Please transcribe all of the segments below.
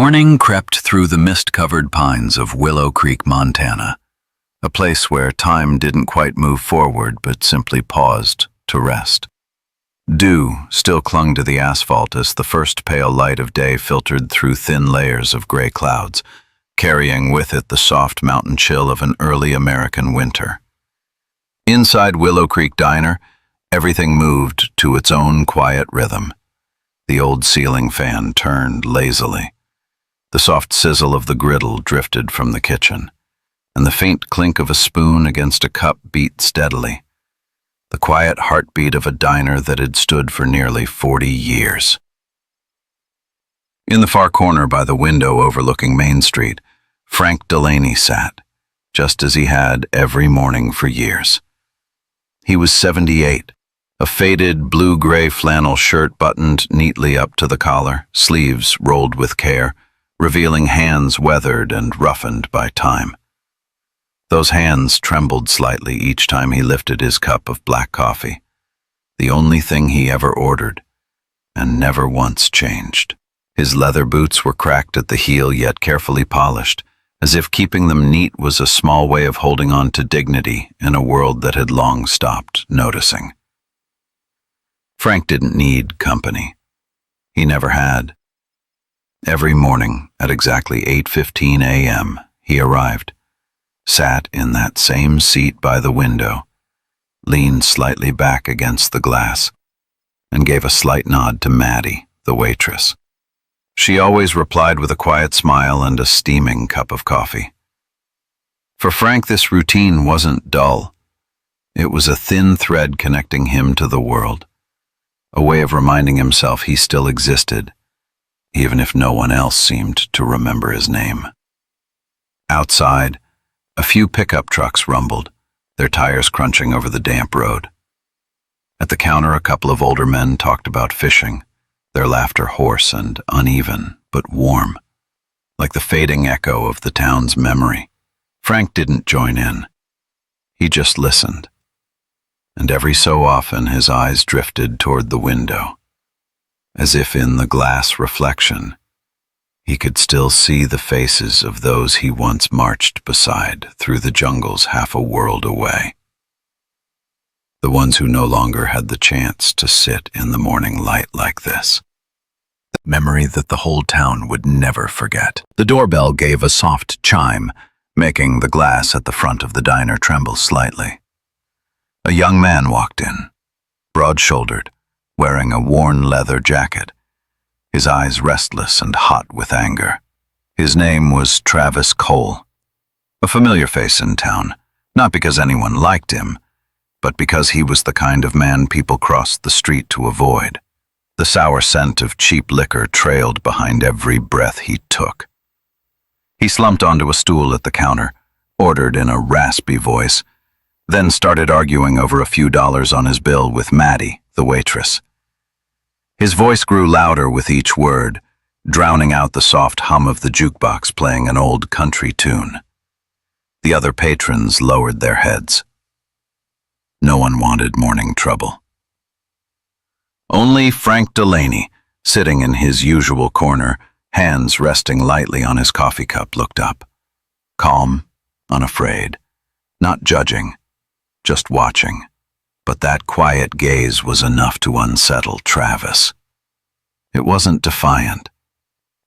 Morning crept through the mist-covered pines of Willow Creek, Montana, a place where time didn't quite move forward but simply paused to rest. Dew still clung to the asphalt as the first pale light of day filtered through thin layers of gray clouds, carrying with it the soft mountain chill of an early American winter. Inside Willow Creek Diner, everything moved to its own quiet rhythm. The old ceiling fan turned lazily. The soft sizzle of the griddle drifted from the kitchen, and the faint clink of a spoon against a cup beat steadily. The quiet heartbeat of a diner that had stood for nearly 40 years. In the far corner by the window overlooking Main Street, Frank Delaney sat, just as he had every morning for years. He was 78, a faded blue-gray flannel shirt buttoned neatly up to the collar, sleeves rolled with care, revealing hands weathered and roughened by time. Those hands trembled slightly each time he lifted his cup of black coffee, the only thing he ever ordered, and never once changed. His leather boots were cracked at the heel yet carefully polished, as if keeping them neat was a small way of holding on to dignity in a world that had long stopped noticing. Frank didn't need company. He never had. Every morning at exactly 8:15 a.m., he arrived, sat in that same seat by the window, leaned slightly back against the glass, and gave a slight nod to Maddie, the waitress. She always replied with a quiet smile and a steaming cup of coffee. For Frank, this routine wasn't dull. It was a thin thread connecting him to the world, a way of reminding himself he still existed, even if no one else seemed to remember his name. Outside, a few pickup trucks rumbled, their tires crunching over the damp road. At the counter, a couple of older men talked about fishing, their laughter hoarse and uneven, but warm, like the fading echo of the town's memory. Frank didn't join in. He just listened, and every so often his eyes drifted toward the window, as if in the glass reflection, he could still see the faces of those he once marched beside through the jungles half a world away. The ones who no longer had the chance to sit in the morning light like this. The memory that the whole town would never forget. The doorbell gave a soft chime, making the glass at the front of the diner tremble slightly. A young man walked in, broad-shouldered, wearing a worn leather jacket, his eyes restless and hot with anger. His name was Travis Cole, a familiar face in town, not because anyone liked him, but because he was the kind of man people crossed the street to avoid. The sour scent of cheap liquor trailed behind every breath he took. He slumped onto a stool at the counter, ordered in a raspy voice, then started arguing over a few dollars on his bill with Maddie, the waitress. His voice grew louder with each word, drowning out the soft hum of the jukebox playing an old country tune. The other patrons lowered their heads. No one wanted morning trouble. Only Frank Delaney, sitting in his usual corner, hands resting lightly on his coffee cup, looked up. Calm, unafraid, not judging, just watching. But that quiet gaze was enough to unsettle Travis. It wasn't defiant.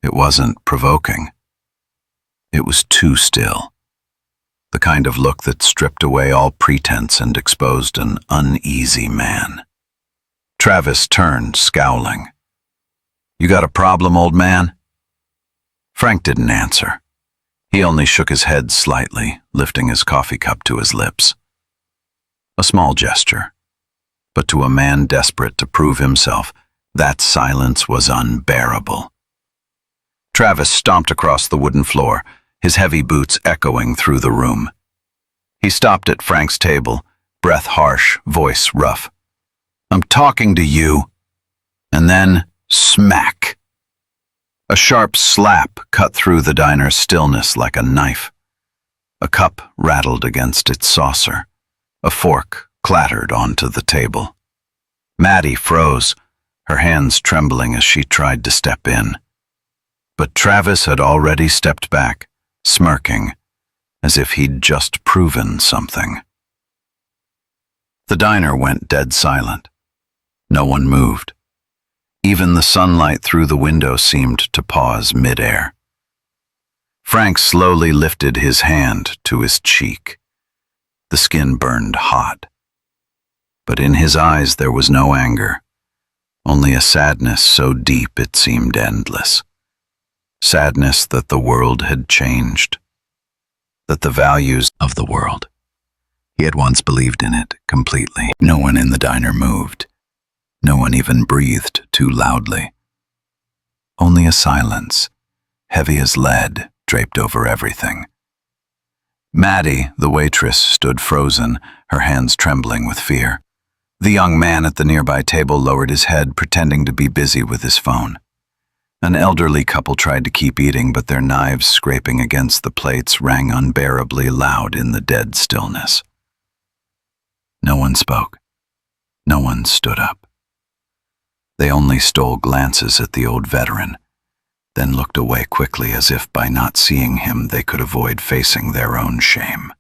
It wasn't provoking. It was too still. The kind of look that stripped away all pretense and exposed an uneasy man. Travis turned, scowling. "You got a problem, old man?" Frank didn't answer. He only shook his head slightly, lifting his coffee cup to his lips. A small gesture, but to a man desperate to prove himself, that silence was unbearable. Travis stomped across the wooden floor, his heavy boots echoing through the room. He stopped at Frank's table, breath harsh, voice rough. "I'm talking to you." And then, smack. A sharp slap cut through the diner's stillness like a knife. A cup rattled against its saucer. A fork clattered onto the table. Maddie froze, her hands trembling as she tried to step in. But Travis had already stepped back, smirking, as if he'd just proven something. The diner went dead silent. No one moved. Even the sunlight through the window seemed to pause mid-air. Frank slowly lifted his hand to his cheek. The skin burned hot. But in his eyes there was no anger, only a sadness so deep it seemed endless. Sadness that the world had changed, that the values of the world. He had once believed in it completely. No one in the diner moved. No one even breathed too loudly. Only a silence, heavy as lead, draped over everything. Maddie, the waitress, stood frozen, her hands trembling with fear. The young man at the nearby table lowered his head, pretending to be busy with his phone. An elderly couple tried to keep eating, but their knives scraping against the plates rang unbearably loud in the dead stillness. No one spoke. No one stood up. They only stole glances at the old veteran, then looked away quickly as if by not seeing him they could avoid facing their own shame.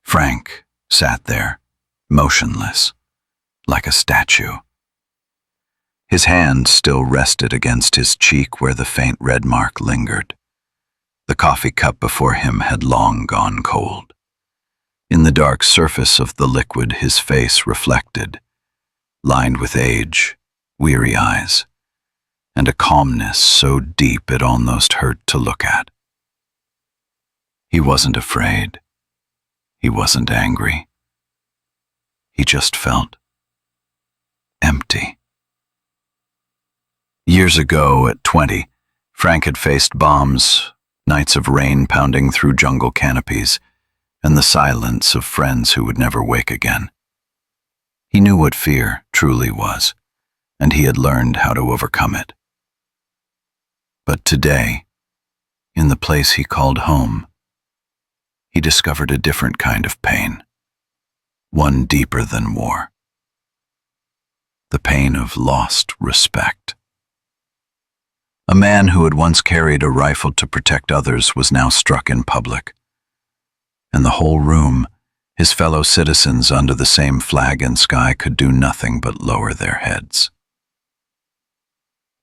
Frank sat there, motionless, like a statue. His hand still rested against his cheek where the faint red mark lingered. The coffee cup before him had long gone cold. In the dark surface of the liquid his face reflected, lined with age, weary eyes, and a calmness so deep it almost hurt to look at. He wasn't afraid. He wasn't angry. He just felt empty. Years ago, at 20, Frank had faced bombs, nights of rain pounding through jungle canopies, and the silence of friends who would never wake again. He knew what fear truly was, and he had learned how to overcome it. But today, in the place he called home, he discovered a different kind of pain, one deeper than war. The pain of lost respect. A man who had once carried a rifle to protect others was now struck in public. And the whole room, his fellow citizens under the same flag and sky, could do nothing but lower their heads.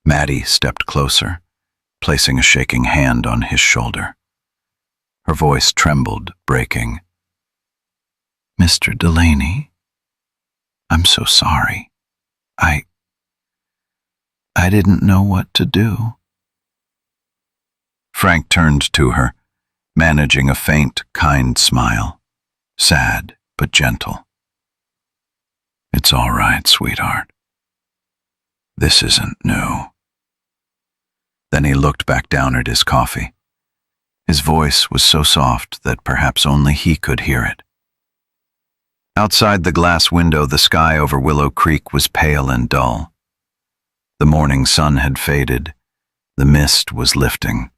Maddie stepped closer, placing a shaking hand on his shoulder. Her voice trembled, breaking. "Mr. Delaney, I'm so sorry. I didn't know what to do." Frank turned to her, managing a faint, kind smile, sad but gentle. "It's all right, sweetheart. This isn't new." Then he looked back down at his coffee. His voice was so soft that perhaps only he could hear it. Outside the glass window, the sky over Willow Creek was pale and dull. The morning sun had faded, the mist was lifting,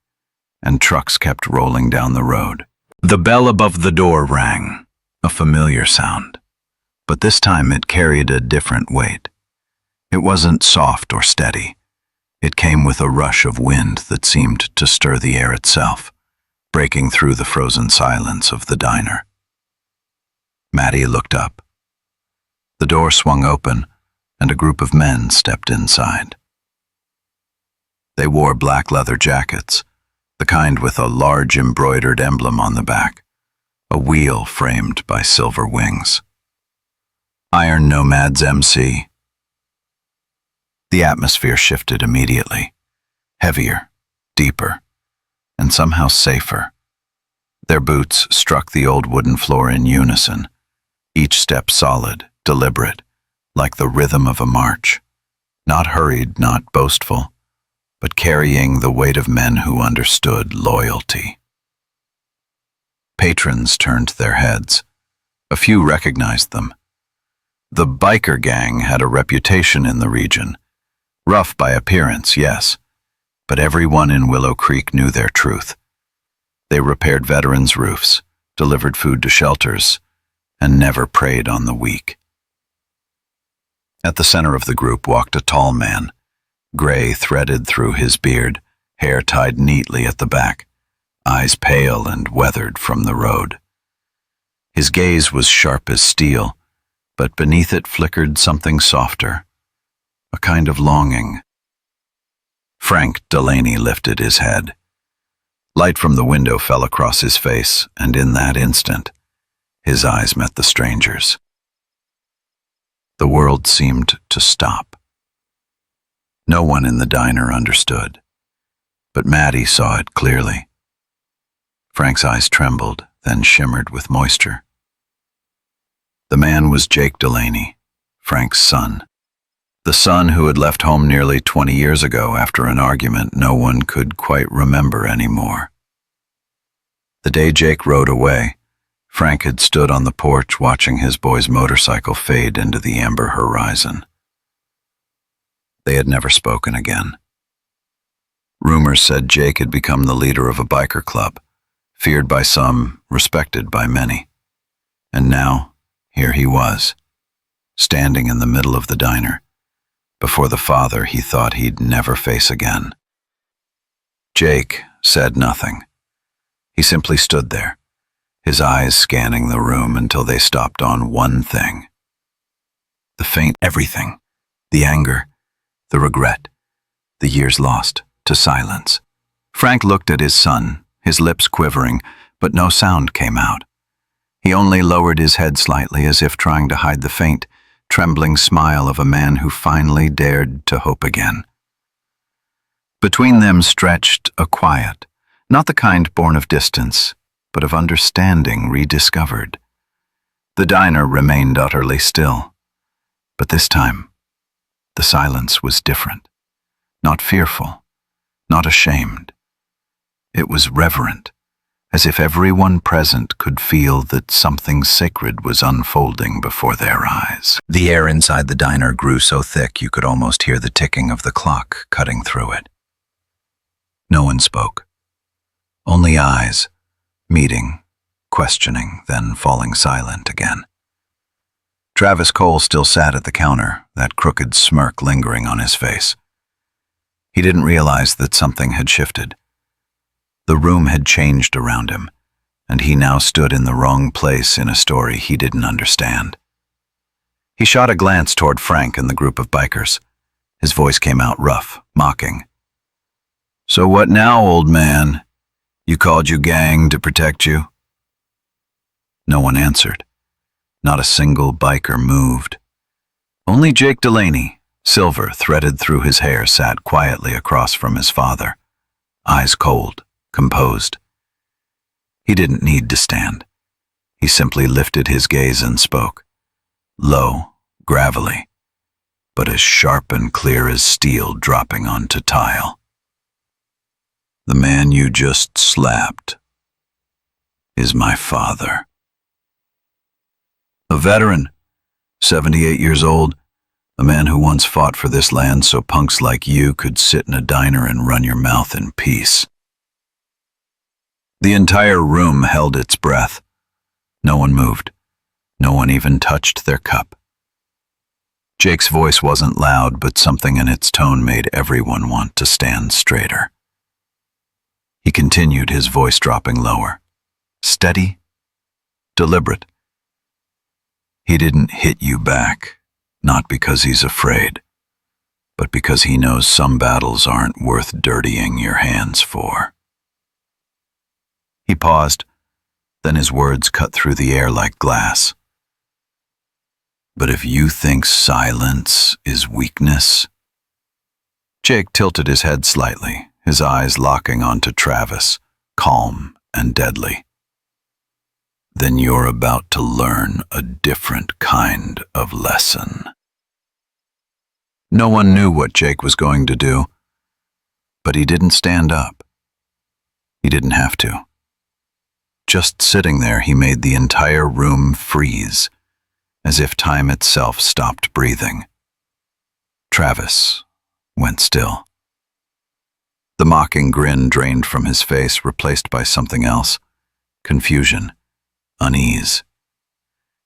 and trucks kept rolling down the road. The bell above the door rang, a familiar sound, but this time it carried a different weight. It wasn't soft or steady. It came with a rush of wind that seemed to stir the air itself, breaking through the frozen silence of the diner. Maddie looked up. The door swung open, and a group of men stepped inside. They wore black leather jackets, the kind with a large embroidered emblem on the back, a wheel framed by silver wings. Iron Nomads MC. The atmosphere shifted immediately, heavier, deeper, and somehow safer. Their boots struck the old wooden floor in unison, each step solid, deliberate, like the rhythm of a march, not hurried, not boastful, but carrying the weight of men who understood loyalty. Patrons turned their heads. A few recognized them. The biker gang had a reputation in the region. Rough by appearance, yes, but everyone in Willow Creek knew their truth. They repaired veterans' roofs, delivered food to shelters, and never preyed on the weak. At the center of the group walked a tall man, gray threaded through his beard, hair tied neatly at the back, eyes pale and weathered from the road. His gaze was sharp as steel, but beneath it flickered something softer, a kind of longing. Frank Delaney lifted his head. Light from the window fell across his face, and in that instant, his eyes met the stranger's. The world seemed to stop. No one in the diner understood, but Maddie saw it clearly. Frank's eyes trembled, then shimmered with moisture. The man was Jake Delaney, Frank's son. The son who had left home nearly 20 years ago after an argument no one could quite remember anymore. The day Jake rode away, Frank had stood on the porch watching his boy's motorcycle fade into the amber horizon. They had never spoken again. Rumors said Jake had become the leader of a biker club, feared by some, respected by many. And now, here he was, standing in the middle of the diner, before the father he thought he'd never face again. Jake said nothing. He simply stood there, his eyes scanning the room until they stopped on one thing. The faint everything, the anger, the regret, the years lost to silence. Frank looked at his son, his lips quivering, but no sound came out. He only lowered his head slightly as if trying to hide the faint, trembling smile of a man who finally dared to hope again. Between them stretched a quiet, not the kind born of distance, but of understanding rediscovered. The diner remained utterly still, but this time, the silence was different, not fearful, not ashamed. It was reverent, as if everyone present could feel that something sacred was unfolding before their eyes. The air inside the diner grew so thick you could almost hear the ticking of the clock cutting through it. No one spoke. Only eyes, meeting, questioning, then falling silent again. Travis Cole still sat at the counter, that crooked smirk lingering on his face. He didn't realize that something had shifted. The room had changed around him, and he now stood in the wrong place in a story he didn't understand. He shot a glance toward Frank and the group of bikers. His voice came out rough, mocking. "So what now, old man? You called your gang to protect you?" No one answered. Not a single biker moved. Only Jake Delaney, silver threaded through his hair, sat quietly across from his father, eyes cold, composed. He didn't need to stand. He simply lifted his gaze and spoke, low, gravelly, but as sharp and clear as steel dropping onto tile. "The man you just slapped is my father. A veteran, 78 years old, a man who once fought for this land so punks like you could sit in a diner and run your mouth in peace." The entire room held its breath. No one moved. No one even touched their cup. Jake's voice wasn't loud, but something in its tone made everyone want to stand straighter. He continued, his voice dropping lower. Steady, deliberate. "He didn't hit you back, not because he's afraid, but because he knows some battles aren't worth dirtying your hands for." He paused, then his words cut through the air like glass. "But if you think silence is weakness..." Jake tilted his head slightly, his eyes locking onto Travis, calm and deadly. "Then you're about to learn a different kind of lesson." No one knew what Jake was going to do, but he didn't stand up. He didn't have to. Just sitting there, he made the entire room freeze, as if time itself stopped breathing. Travis went still. The mocking grin drained from his face, replaced by something else. Confusion, unease.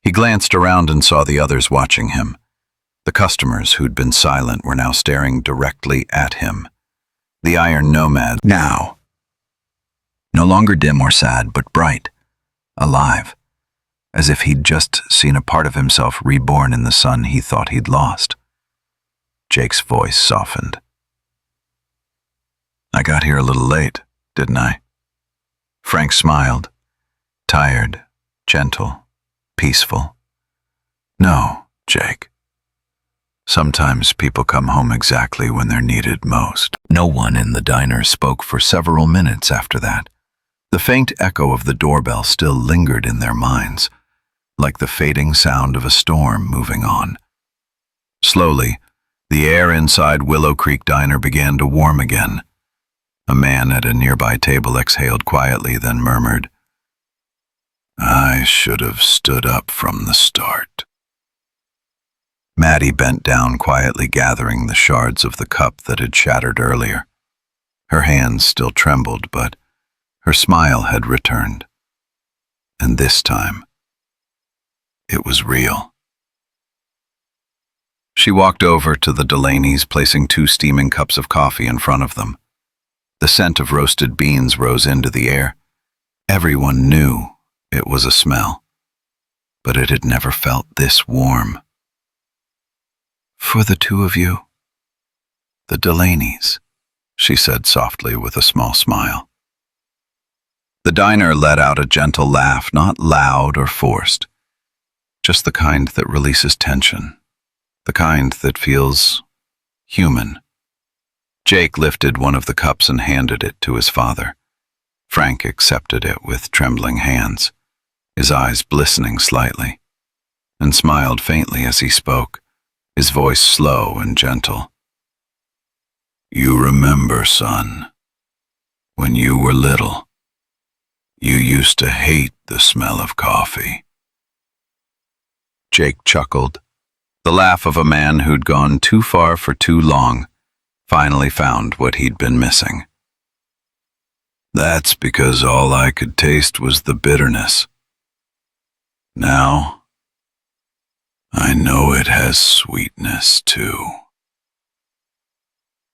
He glanced around and saw the others watching him. The customers who'd been silent were now staring directly at him, The iron Nomads now. No longer dim or sad, but bright, alive, as if he'd just seen a part of himself reborn in the son he thought he'd lost. Jake's voice softened. I got here a little late, didn't I? Frank smiled, tired, gentle, peaceful. No, Jake. Sometimes people come home exactly when they're needed most. No one in the diner spoke for several minutes after that. The faint echo of the doorbell still lingered in their minds, like the fading sound of a storm moving on. Slowly, the air inside Willow Creek Diner began to warm again. A man at a nearby table exhaled quietly, then murmured, I should have stood up from the start. Maddie bent down quietly, gathering the shards of the cup that had shattered earlier. Her hands still trembled, but her smile had returned. And this time, it was real. She walked over to the Delaneys, placing 2 steaming cups of coffee in front of them. The scent of roasted beans rose into the air. Everyone knew it was a smell, but it had never felt this warm. For the 2 of you, the Delaneys, she said softly with a small smile. The diner let out a gentle laugh, not loud or forced, just the kind that releases tension, the kind that feels human. Jake lifted one of the cups and handed it to his father. Frank accepted it with trembling hands, his eyes glistening slightly, and smiled faintly as he spoke, his voice slow and gentle. You remember, son, when you were little, you used to hate the smell of coffee. Jake chuckled, the laugh of a man who'd gone too far for too long, finally found what he'd been missing. That's because all I could taste was the bitterness. Now, I know it has sweetness too.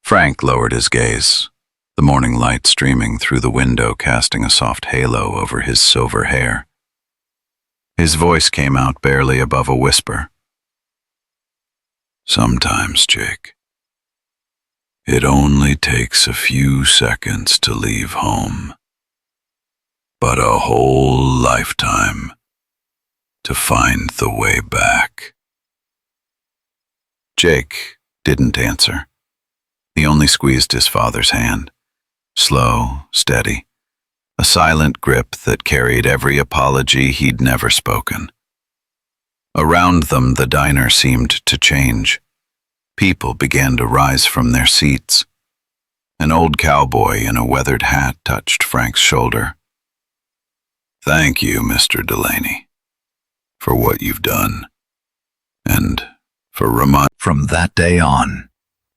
Frank lowered his gaze, the morning light streaming through the window, casting a soft halo over his silver hair. His voice came out barely above a whisper. Sometimes, Jake, it only takes a few seconds to leave home, but a whole lifetime to find the way back. Jake didn't answer. He only squeezed his father's hand, slow, steady, a silent grip that carried every apology he'd never spoken. Around them, the diner seemed to change. People began to rise from their seats. An old cowboy in a weathered hat touched Frank's shoulder. Thank you, Mr. Delaney, for what you've done, and for From that day on,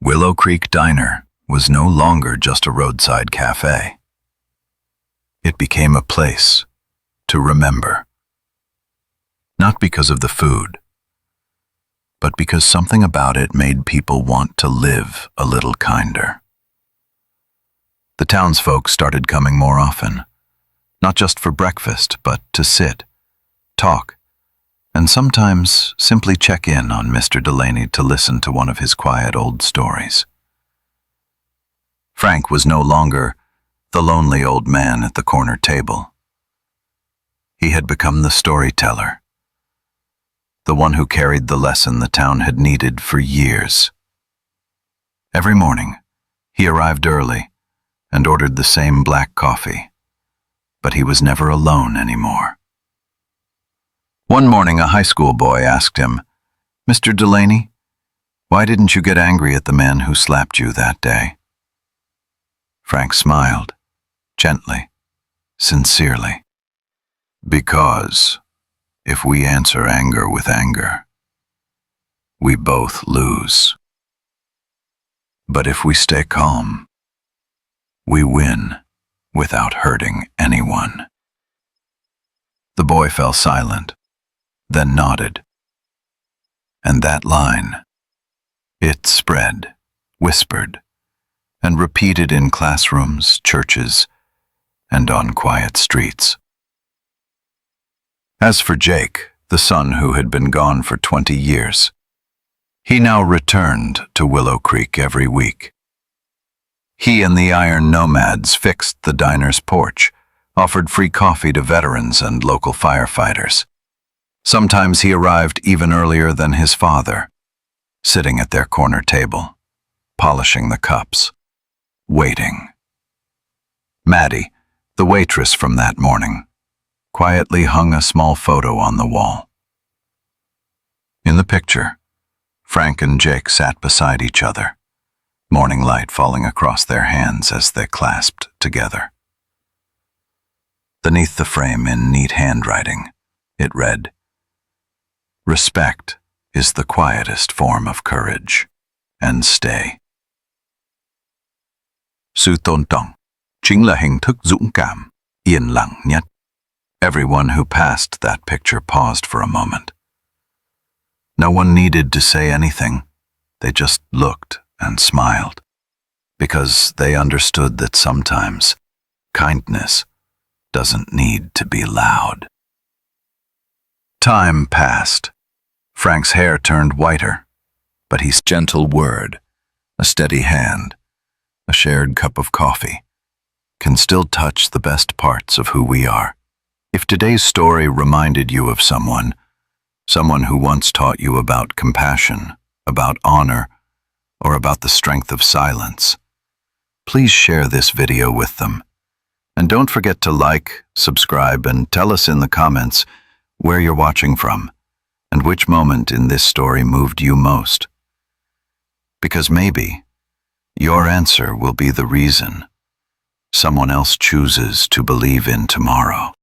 Willow Creek Diner was no longer just a roadside cafe. It became a place to remember. Not because of the food, but because something about it made people want to live a little kinder. The townsfolk started coming more often, not just for breakfast, but to sit, talk, and sometimes simply check in on Mr. Delaney to listen to one of his quiet old stories. Frank was no longer the lonely old man at the corner table. He had become the storyteller, the one who carried the lesson the town had needed for years. Every morning, he arrived early and ordered the same black coffee, but he was never alone anymore. One morning, a high school boy asked him, "Mr. Delaney, why didn't you get angry at the man who slapped you that day?" Frank smiled, gently, sincerely. Because if we answer anger with anger, we both lose. But if we stay calm, we win without hurting anyone. The boy fell silent, then nodded. And that line, it spread, whispered, and repeated in classrooms, churches, and on quiet streets. As for Jake, the son who had been gone for 20 years, he now returned to Willow Creek every week. He and the Iron Nomads fixed the diner's porch, offered free coffee to veterans and local firefighters. Sometimes he arrived even earlier than his father, sitting at their corner table, polishing the cups, waiting. Maddie, the waitress from that morning, quietly hung a small photo on the wall. In the picture, Frank and Jake sat beside each other, morning light falling across their hands as they clasped together. Beneath the frame, in neat handwriting, it read, "Respect is the quietest form of courage, and stay." Sự tôn trọng chính là hình thức dũng cảm, yên lặng nhất. Everyone who passed that picture paused for a moment. No one needed to say anything. They just looked and smiled, because they understood that sometimes kindness doesn't need to be loud. Time passed. Frank's hair turned whiter, but his gentle word, a steady hand, a shared cup of coffee, can still touch the best parts of who we are. If today's story reminded you of someone who once taught you about compassion, about honor, or about the strength of silence, please share this video with them. And don't forget to like, subscribe, and tell us in the comments where you're watching from and which moment in this story moved you most. Because maybe your answer will be the reason someone else chooses to believe in tomorrow.